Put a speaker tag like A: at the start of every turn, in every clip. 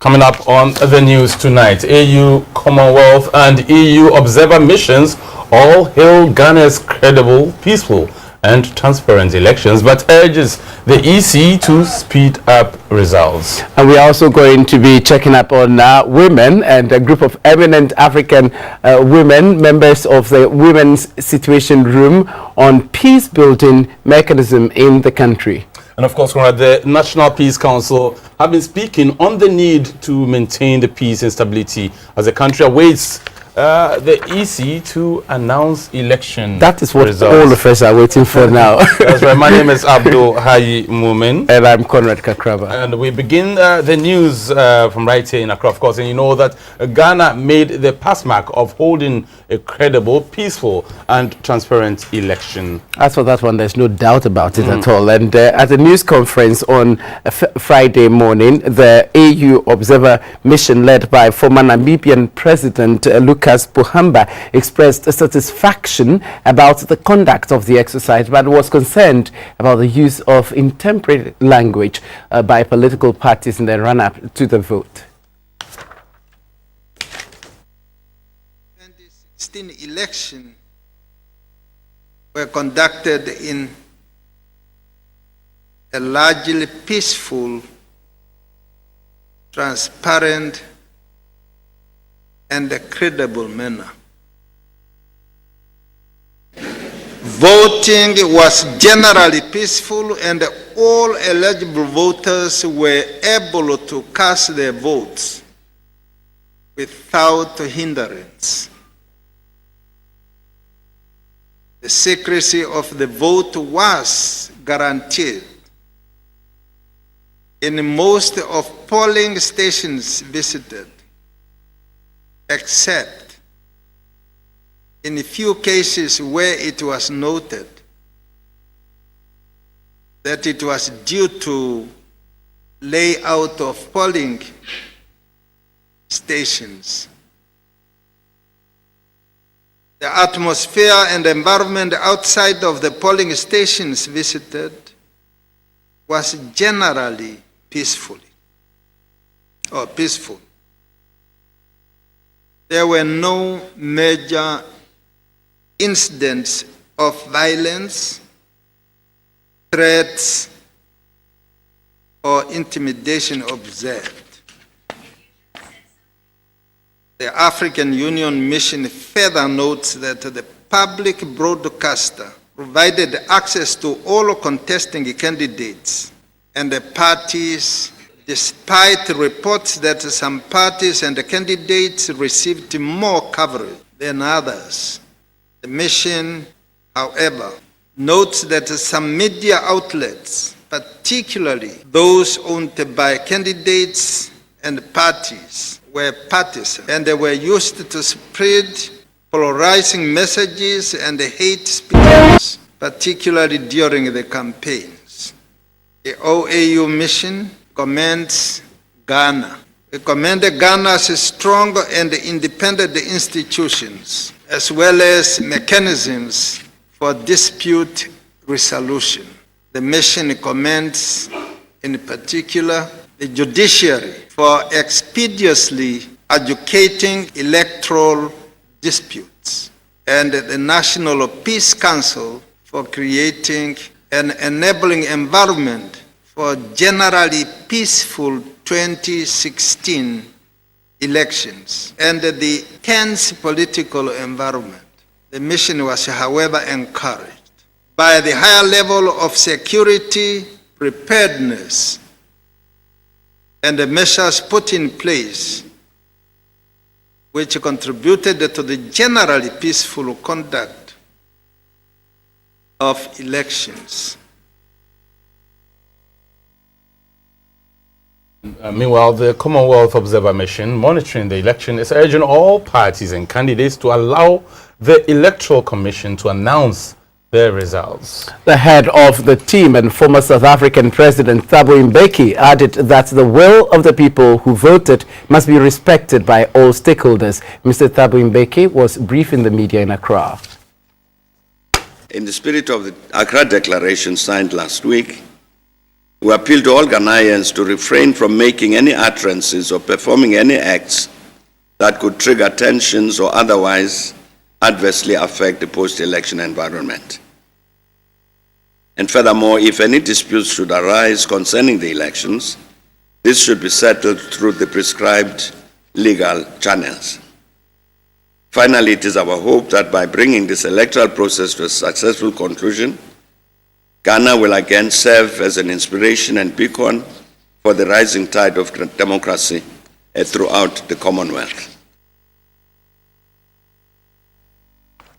A: Coming up on the news tonight, AU, Commonwealth and EU observer missions all hail Ghana's credible, peaceful and transparent elections, but urges the EC to speed up results. And we are also going to be checking up on women and a group of eminent African women, members of the Women's Situation Room, on peace-building mechanism in the country. And of course, the National Peace Council have been speaking on the need to maintain the peace and stability as the country awaits the EC to announce election. That is what results. All of us are waiting for now. That's right. My name is Abdul Hayi Mumin. And I'm Conrad Kakraba. And we begin the news from right here in Accra, of course. And you know that Ghana made the pass mark of holding a credible, peaceful and transparent election. As for that one, there's no doubt about it at all. And at a news conference on Friday morning, the AU Observer Mission led by former Namibian President Lucas Pohamba expressed satisfaction about the conduct of the exercise, but was concerned about the use of intemperate language by political parties in the run-up to the vote.
B: 2016 election were conducted in a largely peaceful, transparent, and a credible manner. Voting was generally peaceful and all eligible voters were able to cast their votes without hindrance. The secrecy of the vote was guaranteed in most of polling stations visited, except in a few cases where it was noted that it was due to layout of polling stations. The atmosphere and environment outside of the polling stations visited was generally peaceful. There were no major incidents of violence, threats, or intimidation observed. The African Union Mission further notes that the public broadcaster provided access to all contesting candidates and the parties, despite reports that some parties and the candidates received more coverage than others. The mission, however, notes that some media outlets, particularly those owned by candidates and parties, were partisan and they were used to spread polarizing messages and hate speeches, particularly during the campaigns. The OAU mission commends Ghana. We commend Ghana's strong and independent institutions, as well as mechanisms for dispute resolution. The mission commends, in particular, the judiciary for expeditiously adjudicating electoral disputes, and the National Peace Council for creating an enabling environment for generally peaceful 2016 elections and the tense political environment. The mission was, however, encouraged by the higher level of security preparedness and the measures put in place, which contributed to the generally peaceful conduct of elections.
A: Meanwhile, the Commonwealth Observer Mission monitoring the election is urging all parties and candidates to allow the Electoral Commission to announce their results. The head of the team and former South African President Thabo Mbeki added that the will of the people who voted must be respected by all stakeholders. Mr. Thabo Mbeki was briefing the media in Accra.
C: In the spirit of the Accra Declaration signed last week, We appeal to all Ghanaians to refrain from making any utterances or performing any acts that could trigger tensions or otherwise adversely affect the post-election environment. And furthermore, if any disputes should arise concerning the elections, this should be settled through the prescribed legal channels. Finally, it is our hope that by bringing this electoral process to a successful conclusion, Ghana will again serve as an inspiration and beacon for the rising tide of democracy throughout the Commonwealth.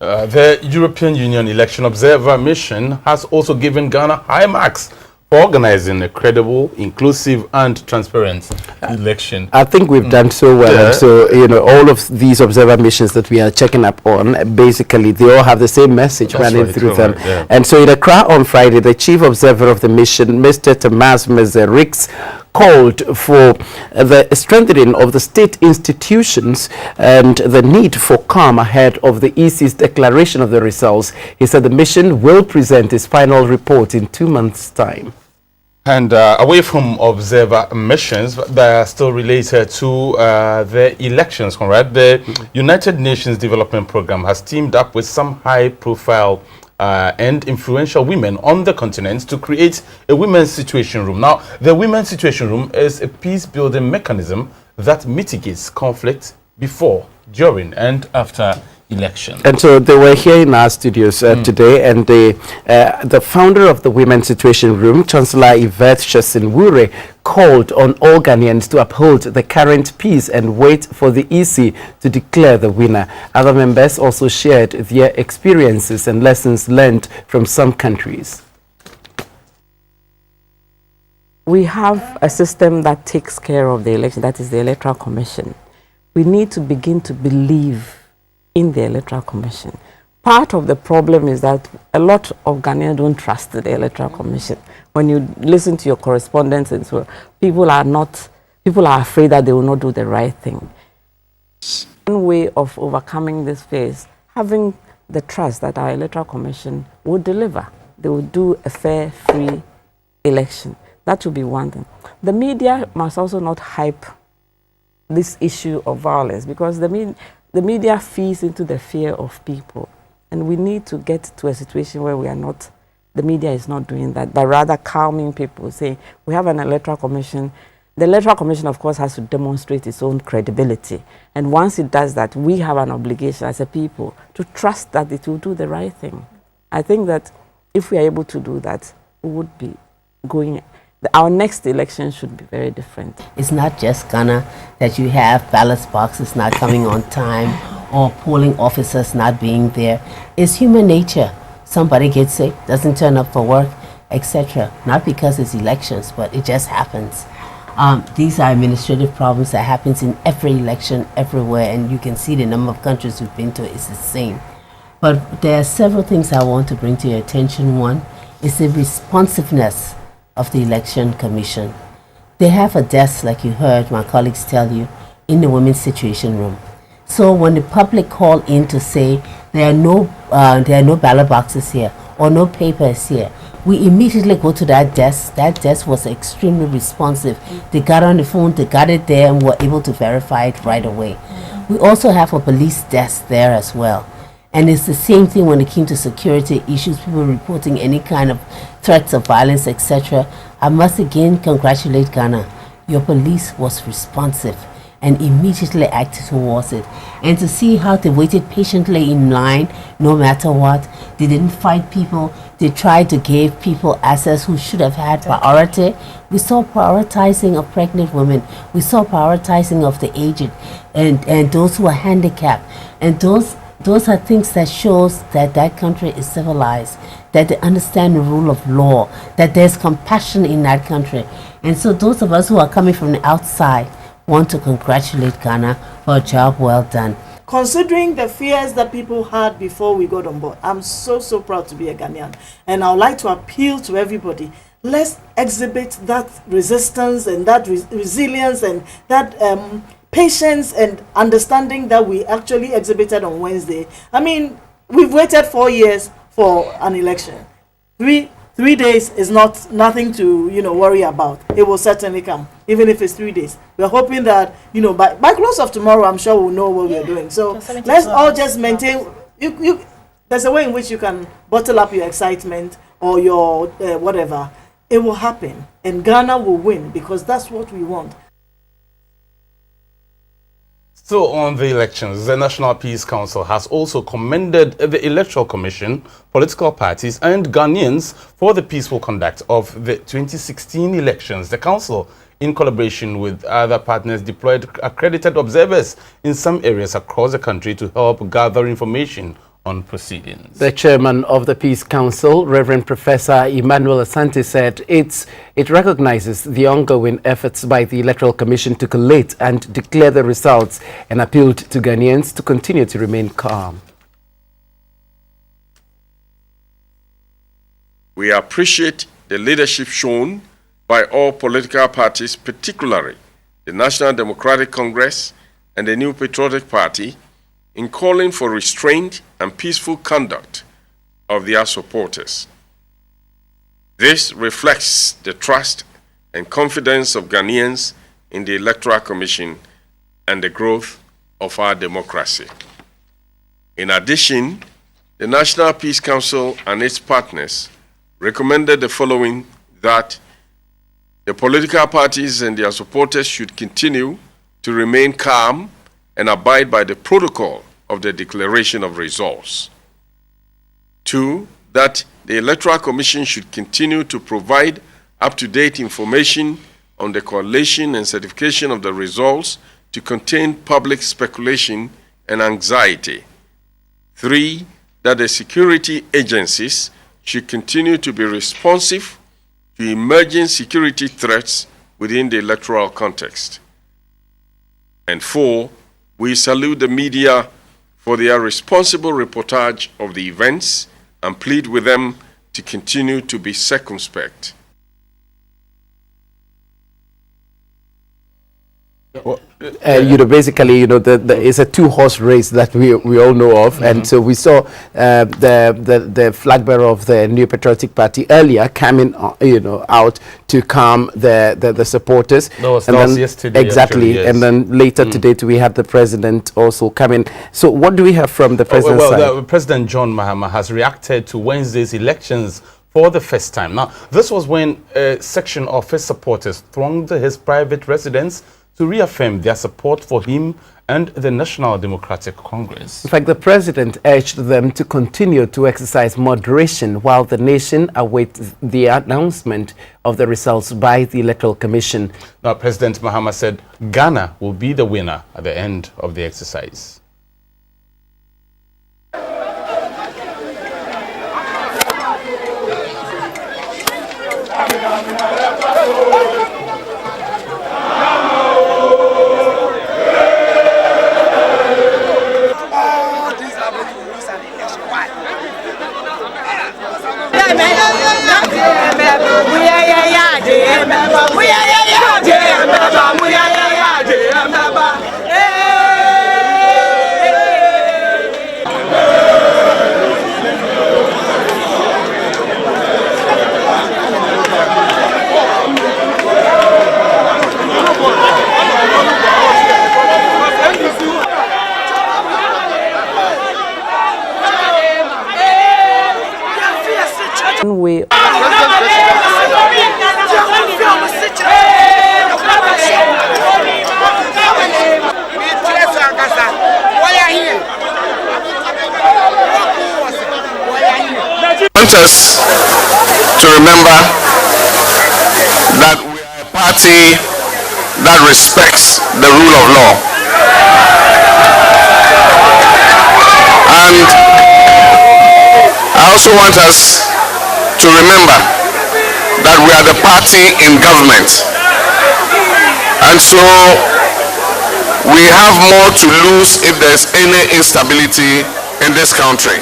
A: The European Union Election Observer Mission has also given Ghana high marks for organizing a credible, inclusive, and transparent election.
D: I think we've done so well.
A: Yeah.
D: And so, you know, all of these observer missions that we are checking up on, basically, they all have the same message running through them.
A: Right, yeah.
D: And so, in Accra on Friday, the chief observer of the mission, Mr. Tomas Mezerix, called for the strengthening of the state institutions and the need for calm ahead of the EC's declaration of the results. He said the mission will present its final report in 2 months' time.
A: And away from observer missions, they are still related to the elections, Conrad. The United Nations Development Program has teamed up with some high-profile and influential women on the continent to create a women's situation room. Now, the women's situation room is a peace-building mechanism that mitigates conflict before, during, and after election.
D: And so they were here in our studios today, and the founder of the Women's Situation Room, Chancellor Yvette Shesin-Wure, called on all Ghanaians to uphold the current peace and wait for the EC to declare the winner. Other members also shared their experiences and lessons learned from some countries.
E: We have a system that takes care of the election, that is the Electoral Commission. We need to begin to believe in the Electoral Commission. Part of the problem is that a lot of Ghanaians don't trust the Electoral Commission. When you listen to your correspondence and so, people are afraid that they will not do the right thing. One way of overcoming this phase, having the trust that our Electoral Commission will deliver. They will do a fair, free election. That will be one thing. The media must also not hype this issue of violence, because the media feeds into the fear of people. And we need to get to a situation where the media is not doing that, but rather calming people, saying, we have an Electoral Commission. The Electoral Commission, of course, has to demonstrate its own credibility. And once it does that, we have an obligation as a people to trust that it will do the right thing. I think that if we are able to do that, we would be going. Our next election should be very different.
F: It's not just Ghana that you have ballot boxes not coming on time or polling officers not being there. It's human nature. Somebody gets sick, doesn't turn up for work, etc. Not because it's elections, but it just happens. These are administrative problems that happens in every election, everywhere, and you can see the number of countries we've been to is the same. But there are several things I want to bring to your attention. One is the responsiveness of the Election Commission. They have a desk, like you heard my colleagues tell you, in the Women's Situation Room. So when the public call in to say there are no ballot boxes here or no papers here, we immediately go to that desk. That desk was extremely responsive. They got on the phone, they got it there, and were able to verify it right away. We also have a police desk there as well. And it's the same thing when it came to security issues, people reporting any kind of threats of violence, etc. I must again congratulate Ghana. Your police was responsive and immediately acted towards it. And to see how they waited patiently in line, no matter what, they didn't fight people. They tried to give people access who should have had priority. We saw prioritizing of pregnant women. We saw prioritizing of the aged and those who are handicapped. And those are things that shows that that country is civilized, that they understand the rule of law, that there's compassion in that country. And so those of us who are coming from the outside want to congratulate Ghana for a job well done.
G: Considering the fears that people had before we got on board, I'm so proud to be a Ghanaian. And I would like to appeal to everybody. Let's exhibit that resistance and that resilience and that patience and understanding that we actually exhibited on Wednesday. I mean, we've waited 4 years for an election. 3 days is nothing to worry about. It will certainly come, even if it's 3 days. We're hoping that by close of tomorrow, I'm sure we'll know what we're doing. So let's all just maintain. There's a way in which you can bottle up your excitement or your whatever. It will happen, and Ghana will win, because that's what we want.
A: So on the elections, the National Peace Council has also commended the Electoral Commission, political parties and Ghanaians for the peaceful conduct of the 2016 elections. The council, in collaboration with other partners, deployed accredited observers in some areas across the country to help gather information on proceedings.
D: The chairman of the Peace Council, Reverend Professor Emmanuel Asante, said it recognizes the ongoing efforts by the Electoral Commission to collate and declare the results, and appealed to Ghanaians to continue to remain calm.
H: We appreciate the leadership shown by all political parties, particularly the National Democratic Congress and the New Patriotic Party, in calling for restraint and peaceful conduct of their supporters. This reflects the trust and confidence of Ghanaians in the Electoral Commission and the growth of our democracy. In addition, the National Peace Council and its partners recommended the following: that the political parties and their supporters should continue to remain calm and abide by the protocol of the declaration of results. 2, that the Electoral Commission should continue to provide up-to-date information on the collation and certification of the results to contain public speculation and anxiety. 3, that the security agencies should continue to be responsive to emerging security threats within the electoral context. And 4, we salute the media for their responsible reportage of the events and plead with them to continue to be circumspect.
D: Basically, it's a two-horse race that we all know of, and so we saw the flag bearer of the New Patriotic Party earlier coming, out to calm the supporters.
A: That was yesterday.
D: Exactly,
A: actually, yes.
D: And then later today we had the president also coming. So what do we have from the president's side?
A: President John Mahama has reacted to Wednesday's elections for the first time. Now, this was when a section of his supporters thronged his private residence to reaffirm their support for him and the National Democratic Congress.
D: In fact, the president urged them to continue to exercise moderation while the nation awaits the announcement of the results by the Electoral Commission.
A: Now, President Mahama said Ghana will be the winner at the end of the exercise.
C: Us to remember that we are a party that respects the rule of law, and I also want us to remember that we are the party in government, and so we have more to lose if there's any instability in this country.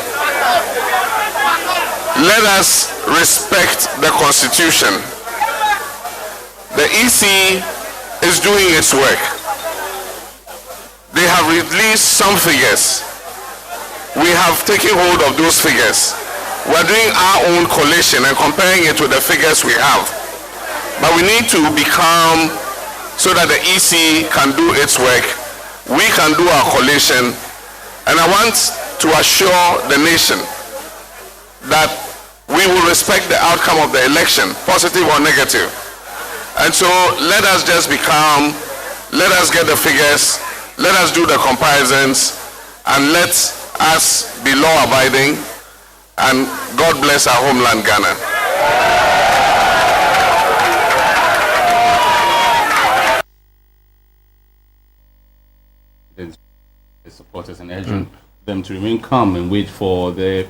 C: Let us respect the Constitution. The EC is doing its work. They have released some figures. We have taken hold of those figures.
I: we're doing our own collation and comparing it with the figures we have. But we need to become, so that the EC can do its work, we can do our collation. And I want to assure the nation that we will respect the outcome of the election, positive or negative. And so let us just become, let us get the figures, let us do the comparisons, and let us be law-abiding, and God bless our homeland, Ghana.
A: The supporters and urging them to remain calm and wait for the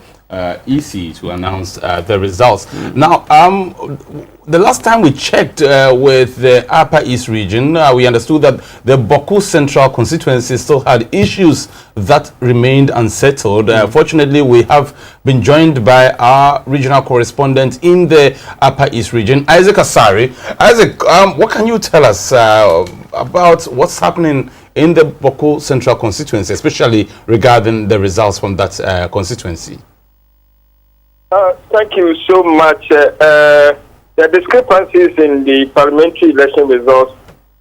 A: EC to announce the results. Now, the last time we checked with the Upper East region, we understood that the Bawku Central constituency still had issues that remained unsettled. Fortunately, we have been joined by our regional correspondent in the Upper East region, Isaac Asari. Isaac, what can you tell us about what's happening in the Bawku Central constituency, especially regarding the results from that constituency?
J: Thank you so much. The discrepancies in the parliamentary election results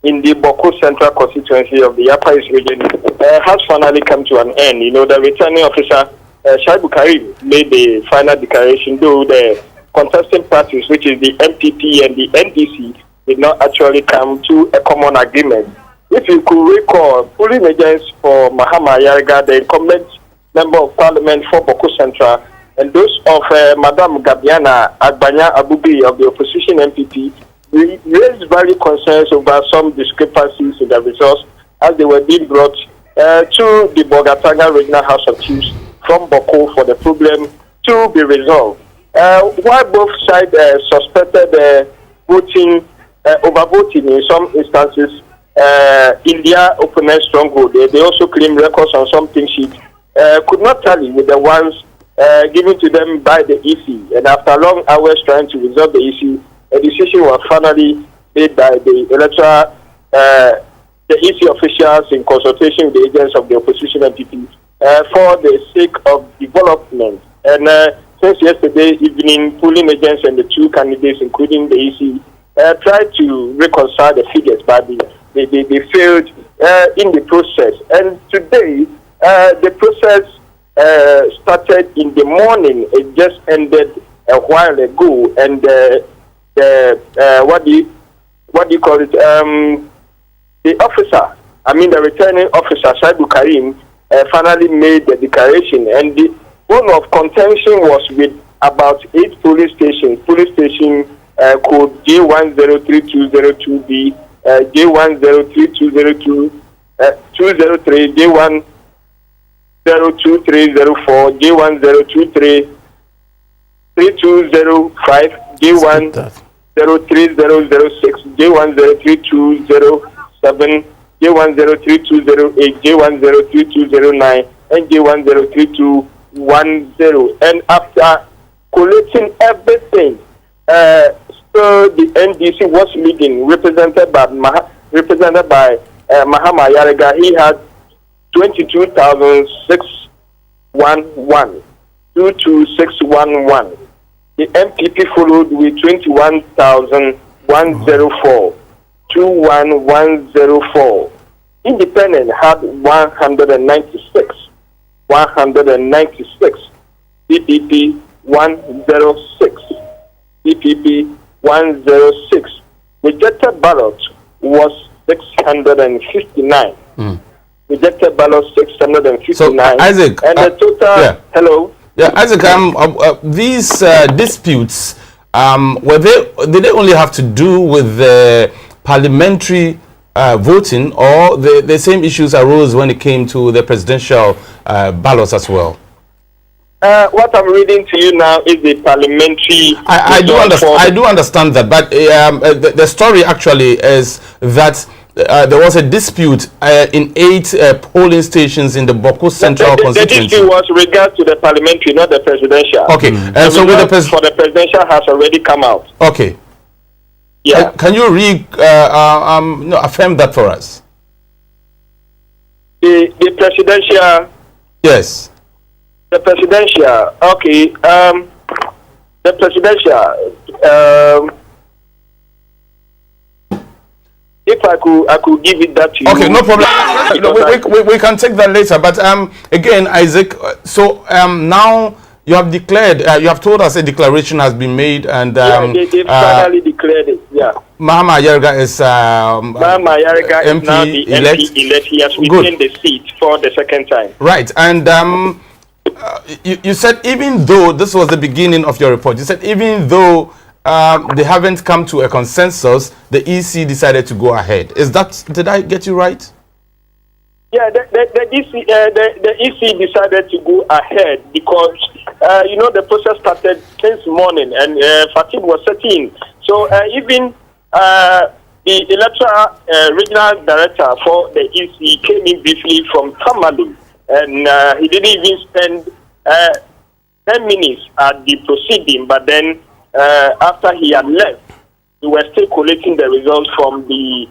J: in the Bawku Central constituency of the Upper East region has finally come to an end. You know, the returning officer, Shaibu Karim, made the final declaration, though the contesting parties, which is the MPP and the NDC, did not actually come to a common agreement. If you could recall, polling agents for Mahama Ayariga, the incumbent member of parliament for Bawku Central, and those of Madam Gabiana Agbanya Abubi of the opposition MPP, raised valid concerns over some discrepancies in the results as they were being brought to the Bogatanga Regional House of Chiefs from Bawku for the problem to be resolved. While both sides suspected voting, overvoting in some instances, in their opponent's stronghold, they also claim records on some thing sheets could not tally with the ones given to them by the EC. And after long hours trying to resolve the issue, a decision was finally made by the electoral, the EC officials in consultation with the agents of the opposition MPP for the sake of development. And since yesterday evening, polling agents and the two candidates, including the EC, tried to reconcile the figures, but they failed in the process. And today, the process started in the morning. It just ended a while ago, and what do you call it? The officer, the returning officer, Shaibu Karim, finally made the declaration, and the bone of contention was with about 8 police stations. Police station code J103202B, J103202, 203, J102304, J1023, 3205, J103006, J103207, J103208, J103209, and J103210. And after collating everything, so the NDC was leading, represented by Mahama Ayariga. He had 22,611, 22611. The MPP followed with 21,104, 21104. Independent had 196, 196. DPP 106, DPP 106. Rejected ballot was 659. Rejected ballot 659.
A: So, Isaac,
J: and the total. Hello.
A: Yeah, Isaac. These disputes, did they only have to do with the parliamentary voting, or the same issues arose when it came to the presidential ballots as well?
J: What I'm reading to you now is the parliamentary.
A: I do understand that, but the story actually is that there was a dispute in 8 polling stations in the Bawku Central constituency.
J: The dispute was regard to the parliamentary, not the presidential.
A: Okay, and so with
J: for the presidential has already come out.
A: Okay.
J: Yeah.
A: Can you affirm that for us?
J: The presidential.
A: Yes.
J: The presidential. Okay. the presidential, if I could give it that to you.
A: Okay, no problem. We can take that later. But again, Isaac, so now you have declared, you have told us a declaration has been made, and
J: they finally declared it. Yeah.
A: Mahama Ayariga is
J: Mahama Ayariga is now the
A: elect.
J: MP elect. He has retained the seat for the second time.
A: Right, and you said even though this was the beginning of your report, you said even though they haven't come to a consensus, the EC decided to go ahead. Is that, did I get you right?
J: Yeah, the EC decided to go ahead because the process started since morning and fatigue was setting. So even the electoral regional director for the EC came in briefly from Tamale, and he didn't even spend 10 minutes at the proceeding, but then after he had left, we were still collating the results from the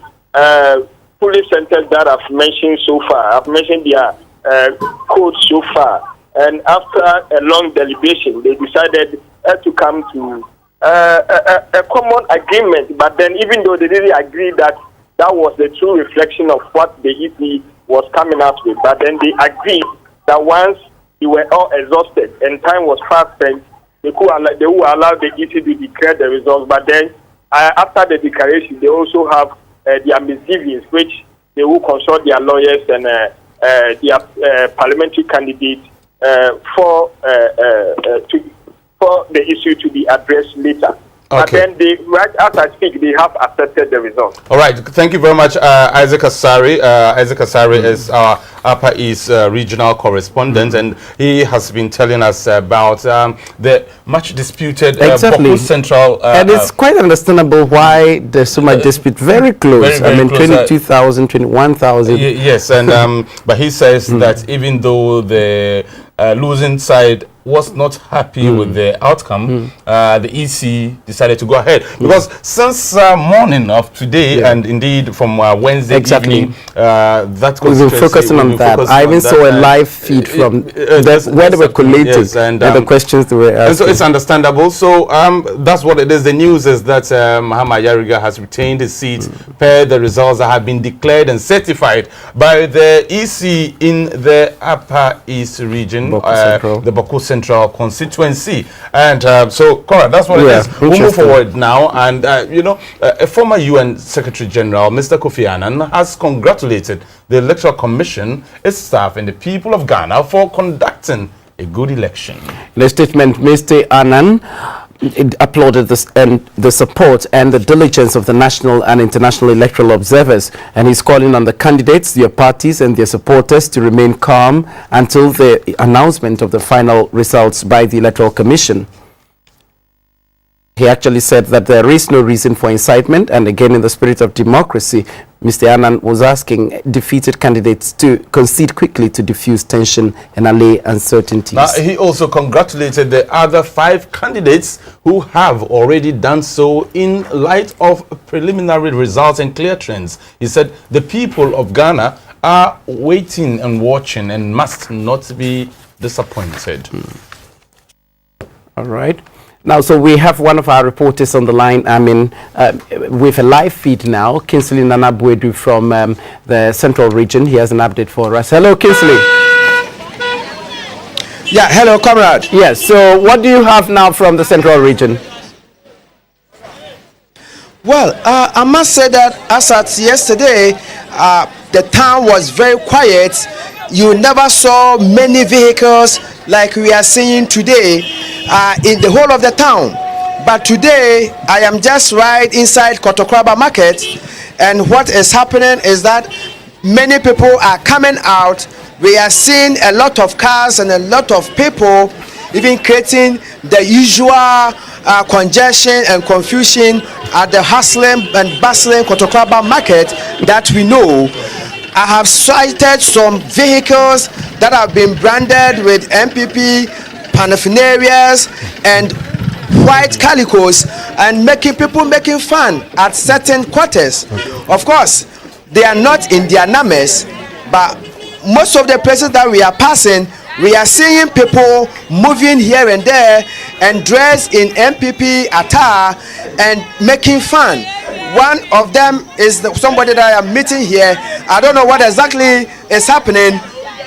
J: polling centers that I've mentioned so far. I've mentioned their code so far. And after a long deliberation, they decided to come to a common agreement. But then even though they didn't agree that that was the true reflection of what the EC was coming out with, but then they agreed that once they were all exhausted and time was fast spent, they will allow the EC to declare the results. But then after the declaration, they also have their misgivings, which they will consult their lawyers and their parliamentary candidates for the issue to be addressed later.
A: Okay.
J: But then, right as I speak, they have accepted the results.
A: All right. Thank you very much, Isaac Asari. Isaac Asari is our Upper East regional correspondent, and he has been telling us about the much disputed Boko Central.
D: And it's quite understandable why there's so much dispute. Very close.
A: Very
D: I mean,
A: close,
D: 22,000, 21,000.
A: Yes, and but he says that even though the losing side was not happy with the outcome, the EC decided to go ahead because since morning of today and indeed from Wednesday evening, that
D: we've been focusing on that. I even saw a live feed from where they were collating and the questions they were asking.
A: And so it's understandable. So that's what it is. The news is that Mahama Ayariga has retained his seat per the results that have been declared and certified by the EC in the Upper East region, the Boko Central constituency. And so, Cora, that's what it is. We'll move forward now. And, a former UN Secretary General, Mr. Kofi Annan, has congratulated the Electoral Commission, its staff, and the people of Ghana for conducting a good election.
D: In a statement, Mr. Annan applauded the support and the diligence of the national and international electoral observers, and he's calling on the candidates, their parties and their supporters to remain calm until the announcement of the final results by the Electoral Commission. He actually said that there is no reason for incitement, and again, in the spirit of democracy, Mr. Annan was asking defeated candidates to concede quickly to diffuse tension and allay uncertainties.
A: Now, he also congratulated the other 5 candidates who have already done so in light of preliminary results and clear trends. He said the people of Ghana are waiting and watching and must not be disappointed.
D: All right. Now, so we have one of our reporters on the line, with a live feed now, Kinsley Nanabwedu from the Central Region. He has an update for us. Hello, Kinsley.
K: Yeah, hello, comrade.
D: Yes, so what do you have now from the Central Region?
K: Well, I must say that as at yesterday, the town was very quiet. You never saw many vehicles like we are seeing today in the whole of the town. But today, I am just right inside Kotokraba Market, and what is happening is that many people are coming out. We are seeing a lot of cars and a lot of people even creating the usual congestion and confusion at the hustling and bustling Kotokraba Market that we know. I have sighted some vehicles that have been branded with MPP paraphernalias and white calicos and making fun at certain quarters. Of course, they are not in their numbers, but most of the places that we are passing, we are seeing people moving here and there and dressed in MPP attire and making fun. One of them is somebody that I am meeting here. I don't know what exactly is happening.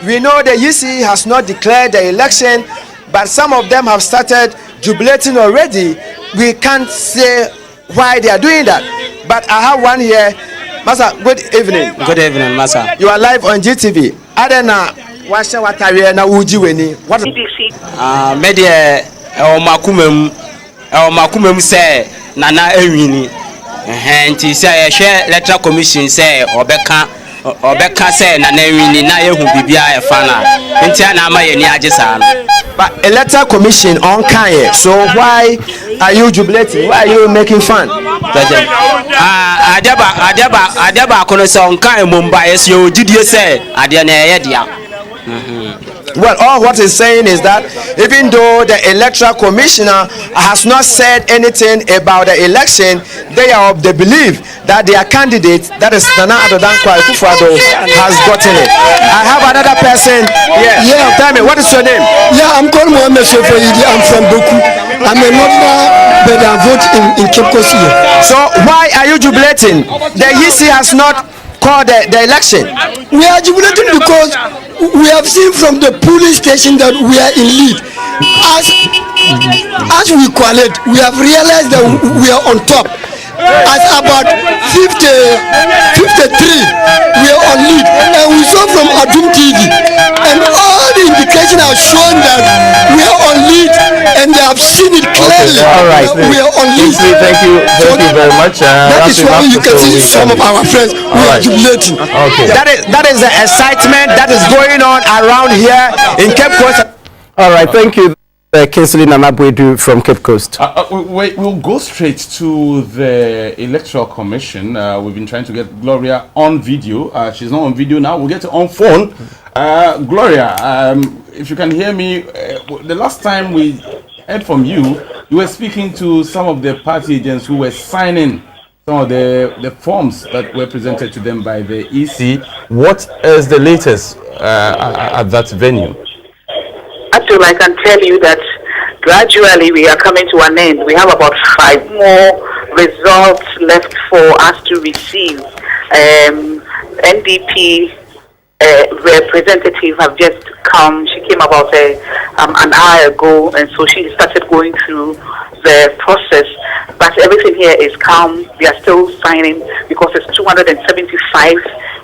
K: We know the EC has not declared the election, but some of them have started jubilating already. We can't say why they are doing that. But I have one here. Masa, good evening.
L: Good evening, Masa.
K: You are live on GTV. Adena, washa watariye na uji weni. What?
L: Media, makumem say nana ewini. Nti say share electoral commission say obeka say nana ewini na yehu bibia e fana. Nti ana ama ye ni agesa no.
K: But electoral commission on Kanye. So why are you jubilating? Why are you making fun?
L: Adeba kono say on Kanye Mumbai yes you didie say ade na ye dia.
K: Well, all what he's saying is that even though the electoral commissioner has not said anything about the election, they are of the belief that their candidate, that is Nana Addo Dankwa Akufo-Addo, has gotten it. I have another person. Yeah. Tell me, what is your name?
M: Yeah, I'm called Mohamed Sofoidi. I'm from Boku. I'm a northern, but I vote in Cape Coast here.
K: So why are you jubilating? The EC has not called the election.
M: We are jubilating because we have seen from the polling station that we are in lead. As we collect, we have realized that we are on top. At about 53, we are on lead. And we saw from Adum TV, and all the indications have shown that we are on lead, and they have seen it clearly.
K: Okay, all right.
M: We are on lead.
K: Thank you very much.
M: That is why you can see some of our friends who are jubilating.
K: Okay. That is the excitement that is going on around here in Cape Coast.
D: All right, thank you. Kinsley Nanabwedu from Cape Coast.
A: We'll go straight to the Electoral Commission. We've been trying to get Gloria on video. She's not on video now. We'll get her on phone. Gloria, if you can hear me, the last time we heard from you, you were speaking to some of the party agents who were signing some of the forms that were presented to them by the EC. What is the latest at that venue?
N: Actually, I can tell you that gradually we are coming to an end. We have about 5 more results left for us to receive. NDP representative have just come. She came about an hour ago, and so she started going through the process. But everything here is calm. We are still signing because it's 275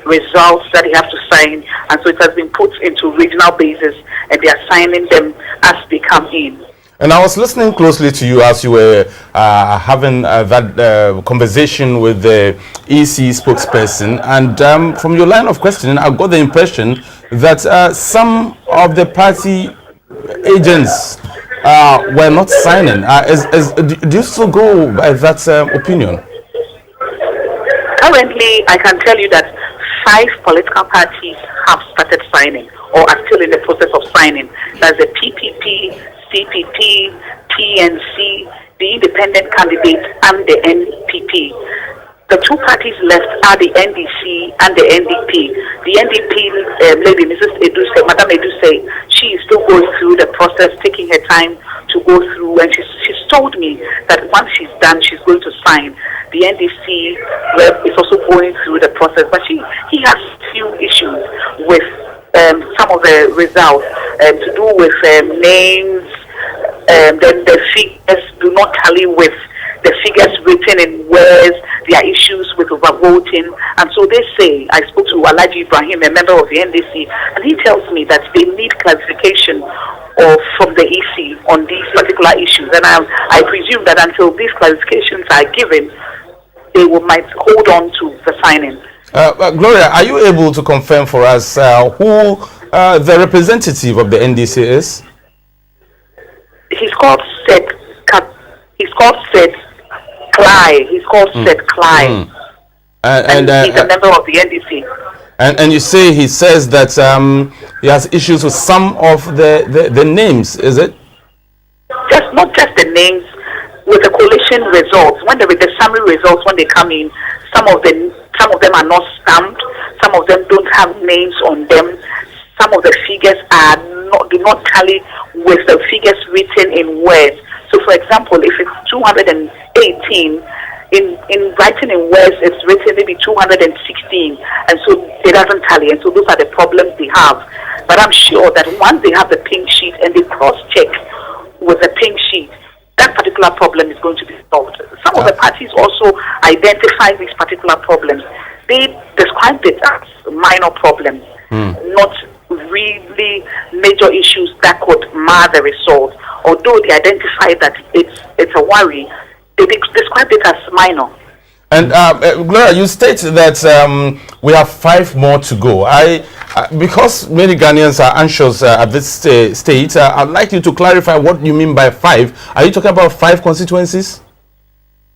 N: results that they have to sign, and so it has been put into regional basis, and they are signing them as they come in.
A: And I was listening closely to you as you were having that conversation with the EC spokesperson, and from your line of questioning, I got the impression that some of the party agents were not signing. Do you still go by that opinion?
N: Currently, I can tell you that 5 political parties have started signing or are still in the process of signing. That's the PPP, CPP, PNC, the independent candidate, and the NPP. The 2 parties left are the NDC and the NDP. The NDP lady, Mrs. Eduse, Madame Eduse, she is still going through the process, taking her time to go through, and she's told me that once she's done, she's going to sign. The NDC is also going through the process, but he has few issues with some of the results to do with names. Then the figures do not tally with the figures written in words. There are issues with overvoting, and so they say. I spoke to Alhaji Ibrahim, a member of the NDC, and he tells me that they need clarification from the EC on these particular issues, and I presume that until these clarifications are given, they might hold on to the signing.
A: Gloria, are you able to confirm for us who the representative of the NDC is?
N: He's called Seth Clyde. He's called Seth Clyde. And he's a member of the NDC.
A: And you say he says that he has issues with some of the names, is it?
N: Not just the names, with the coalition results. When the summary results, when they come in, some of them are not stamped. Some of them don't have names on them. Some of the figures do not tally with the figures written in words. for example, if it's 218, in writing in words, it's written maybe 216, and so it doesn't tally, and so those are the problems they have. But I'm sure that once they have the pink sheet and they cross-check with the pink sheet, that particular problem is going to be solved. Some of the parties also identify these particular problems. They described it as minor problems, not really major issues that could mar the result. Although they identified that it's a worry, they described it as minor.
A: And Gloria, you state that we have 5 more to go. Because many Ghanaians are anxious at this state, I'd like you to clarify what you mean by 5. Are you talking about 5 constituencies?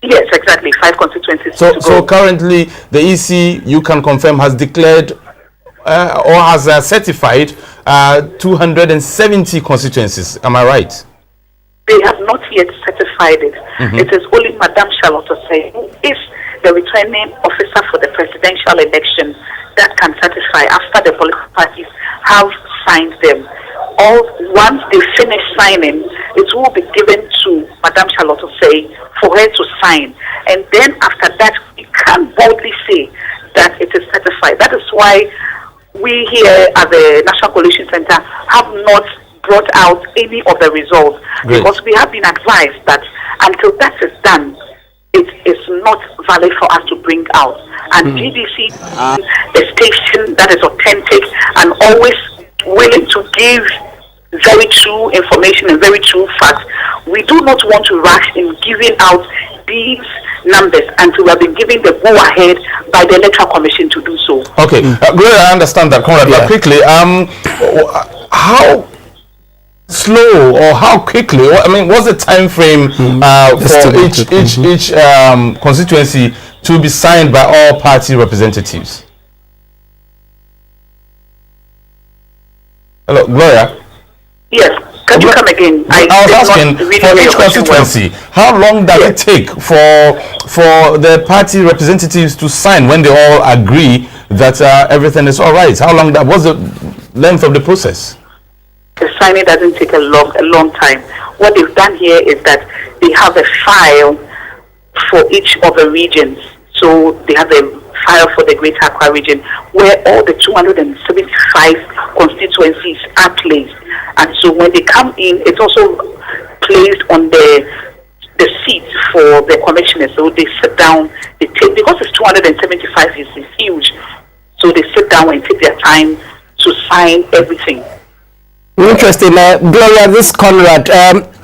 N: Yes, exactly, 5 constituencies.
A: So currently, the EC, you can confirm, has declared or has certified 270 constituencies. Am I right?
N: They have not yet certified it. It is only Madame Charlotte Osei, who is the returning officer for the presidential election, that can certify after the political parties have signed them. Once they finish signing, it will be given to Madame Charlotte Osei for her to sign. And then after that, we can boldly say that it is certified. That is why we here at the National Coalition Center have not brought out any of the results. Great. Because we have been advised that until that is done, it is not valid for us to bring out. And GBC, a station that is authentic and always willing to give very true information and very true facts, we do not want to rush in giving out these numbers until we have been given the go-ahead by the Electoral Commission to do so.
A: Okay, great, I understand that, Conrad. But quickly, how slow or how quickly, I mean, what's the time frame for each constituency to be signed by all party representatives? Hello, Gloria?
N: Yes, can you come again?
A: I was asking, for each constituency, how long does it take for the party representatives to sign when they all agree that everything is all right? How long, what's the length of the process?
N: The signing doesn't take a long time. What they've done here is that they have a file for each of the regions. So they have a file for the Greater Accra region where all the 275 constituencies are placed. And so when they come in, it's also placed on the seat for the commissioners. So they sit down, they take, because it's 275, it's huge. So they sit down and take their time to sign everything.
D: Interesting. Gloria, this Conrad,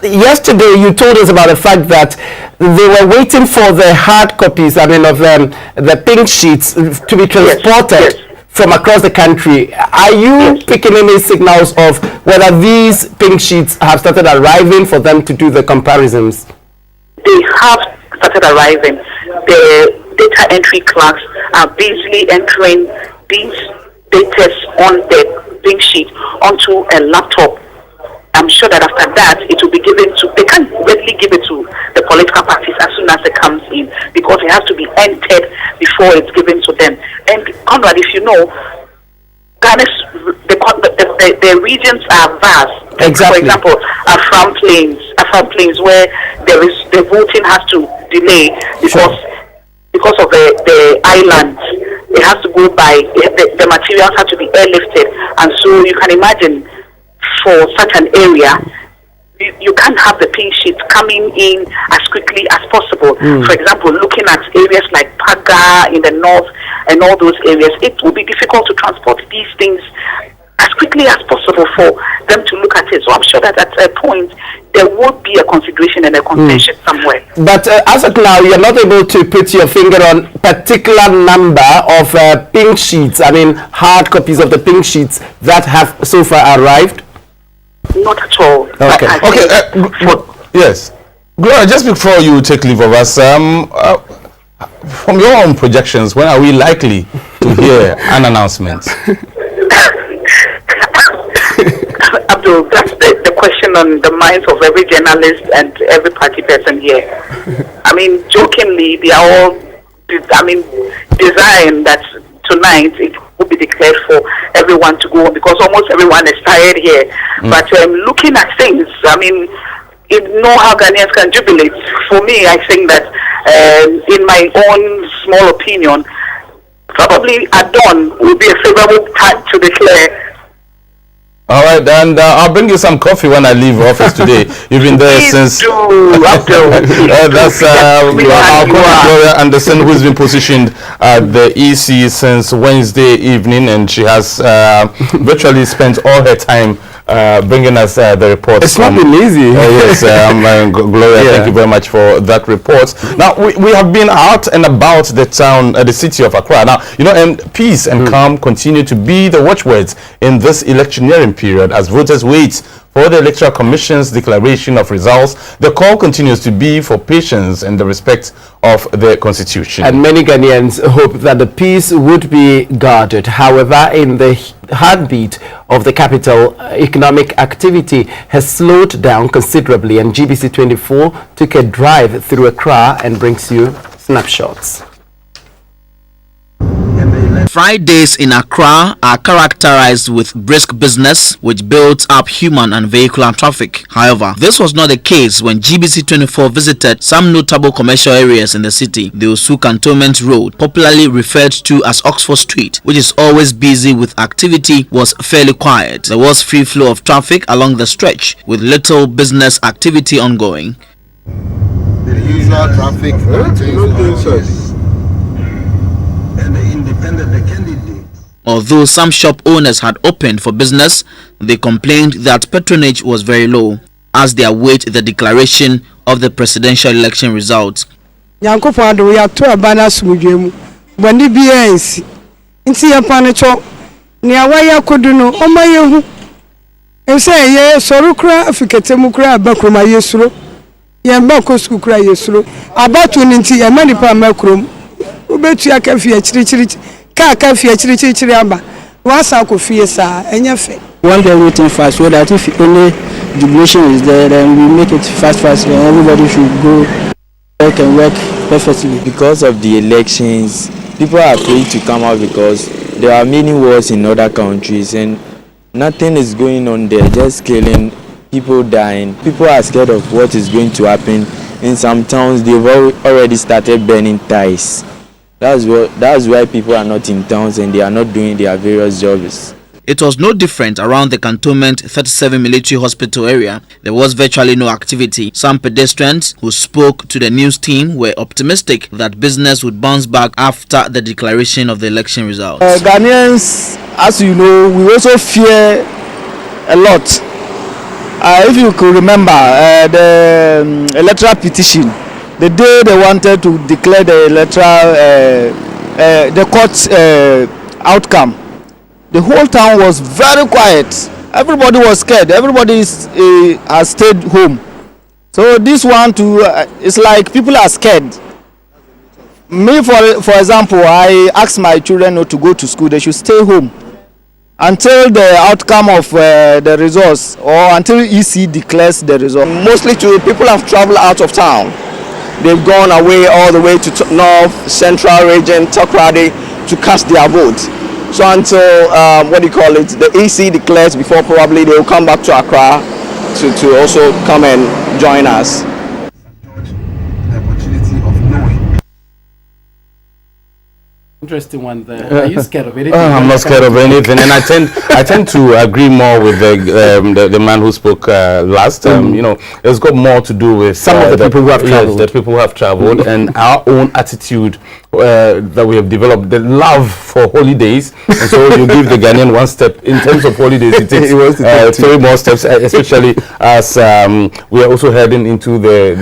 D: yesterday you told us about the fact that they were waiting for the hard copies, of the pink sheets to be transported from across the country. Are you picking any signals of whether these pink sheets have started arriving for them to do the comparisons?
N: They have started arriving. The data entry clerks are busily entering these data on the pink sheet onto a laptop. I'm sure that after that it will be given to, they can't readily give it to the political parties as soon as it comes in, because it has to be entered before it's given to them. And Conrad, if you know, Ghana's, the regions are vast.
D: Exactly.
N: For example, Afram Plains, where the voting has to delay because of the island. It has to go by, the materials have to be airlifted. And so you can imagine, for such an area, you can't have the pink sheets coming in as quickly as possible. For example, looking at areas like Paga in the north and all those areas, it will be difficult to transport these things as quickly as possible for them to look at it. So I'm sure that at a point there would be a consideration and a contention somewhere.
D: But as of now, you're not able to put your finger on particular number of pink sheets, hard copies of the pink sheets that have so far arrived?
N: Not at all.
A: Okay. Yes. Gloria, just before you take leave of us, from your own projections, when are we likely to hear an announcement?
N: Abdul, that's the question on the minds of every journalist and every party person here. Jokingly, they are all, designed that tonight it will be declared for everyone to go on, because almost everyone is tired here. But looking at things, know how Ghanaians can jubilate. For me, I think that in my own small opinion, probably at dawn would be a favorable time to declare.
A: All right, and I'll bring you some coffee when I leave office today. You've been there since. That's Gloria Anderson, who's been positioned at the EC since Wednesday evening, and she has virtually spent all her time bringing us the reports.
D: It's not been easy.
A: Yes, Gloria, thank you very much for that report. Now, we have been out and about the town, the city of Accra. Now, you know, and peace and calm continue to be the watchwords in this electioneering period as voters wait for the Electoral Commission's declaration of results. The call continues to be for patience and the respect of the Constitution.
D: And many Ghanaians hope that the peace would be guarded. However, in the heartbeat of the capital, economic activity has slowed down considerably, and GBC24 took a drive through Accra and brings you snapshots.
O: Fridays in Accra are characterized with brisk business, which builds up human and vehicular traffic. However, this was not the case when GBC24 visited some notable commercial areas in the city. The Osu Cantonment Road, popularly referred to as Oxford Street, which is always busy with activity, was fairly quiet. There was free flow of traffic along the stretch, with little business activity ongoing.
P: The usual traffic and the independent candidate.
O: Although some shop owners had opened for business, they complained that patronage was very low as they await the declaration of the presidential election results.
Q: Yankopado we are to abana sumudwemu. Bandi BNC. Nti ya panecho ni awaya koduno omayehu. Ese ye sorukra afiketemu kra abakroma yesuro. Ye mbako skukra yesuro. Abatu nti ya manipa makrom. Ubetu ya kafia chiri kafia chiri amba wasa kofie sa enyefe.
R: One day waiting fast so that if any jubilation is there, then we make it fast and everybody should go work and work perfectly.
S: Because of the elections, people are afraid to come out because there are many wars in other countries and nothing is going on there, just killing, people dying. People are scared of what is going to happen. In some towns, they've already started burning ties. That's why people are not in towns and they are not doing their various jobs.
O: It was no different around the Cantonment 37 military hospital area. There was virtually no activity. Some pedestrians who spoke to the news team were optimistic that business would bounce back after the declaration of the election results.
R: Ghanaians, as you know, we also fear a lot. If you could remember the electoral petition, the day they wanted to declare the electoral, the court's outcome, the whole town was very quiet. Everybody was scared. Everybody has stayed home. So this one too, it's like people are scared. Me, for example, I asked my children not to go to school. They should stay home until the outcome of the results, or until EC declares the result.
T: Mostly people have traveled out of town. They've gone away all the way to North, Central region, Takoradi to cast their vote. So until, the EC declares before, probably they will come back to Accra to also come and join us.
D: Interesting one there. Are you scared of anything?
A: I'm not scared of anything, and I tend to agree more with the man who spoke last. You know, it's got more to do with
D: some of the people who have traveled.
A: The people who have traveled, and our own attitude that we have developed, the love for holidays. And so you give the Ghanaian one step in terms of holidays. It takes 3 more steps, especially as we are also heading into the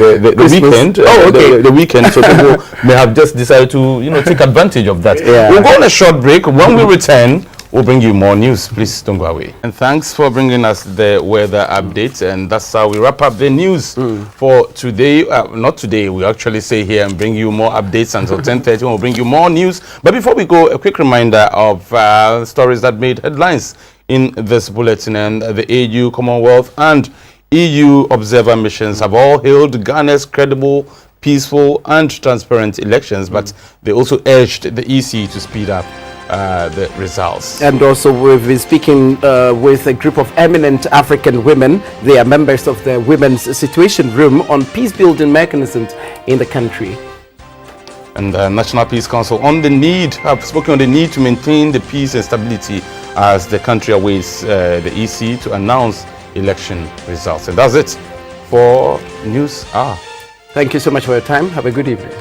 A: weekend. The weekend, so people may have just decided to take advantage of that. Yeah. We'll go on a short break. When we return, we'll bring you more news. Please don't go away. And thanks for bringing us the weather update. And that's how we wrap up the news for today. Not today. We actually stay here and bring you more updates until 10:30. We'll bring you more news. But before we go, a quick reminder of stories that made headlines in this bulletin. And the AU, Commonwealth, and EU observer missions have all hailed Ghana's credible, peaceful and transparent elections, but they also urged the EC to speed up the results.
D: And also we've been speaking with a group of eminent African women. They are members of the Women's Situation Room on peace-building mechanisms in the country.
A: And the National Peace Council have spoken on the need to maintain the peace and stability as the country awaits the EC to announce election results. And that's it for News Hour.
D: Thank you so much for your time. Have a good evening.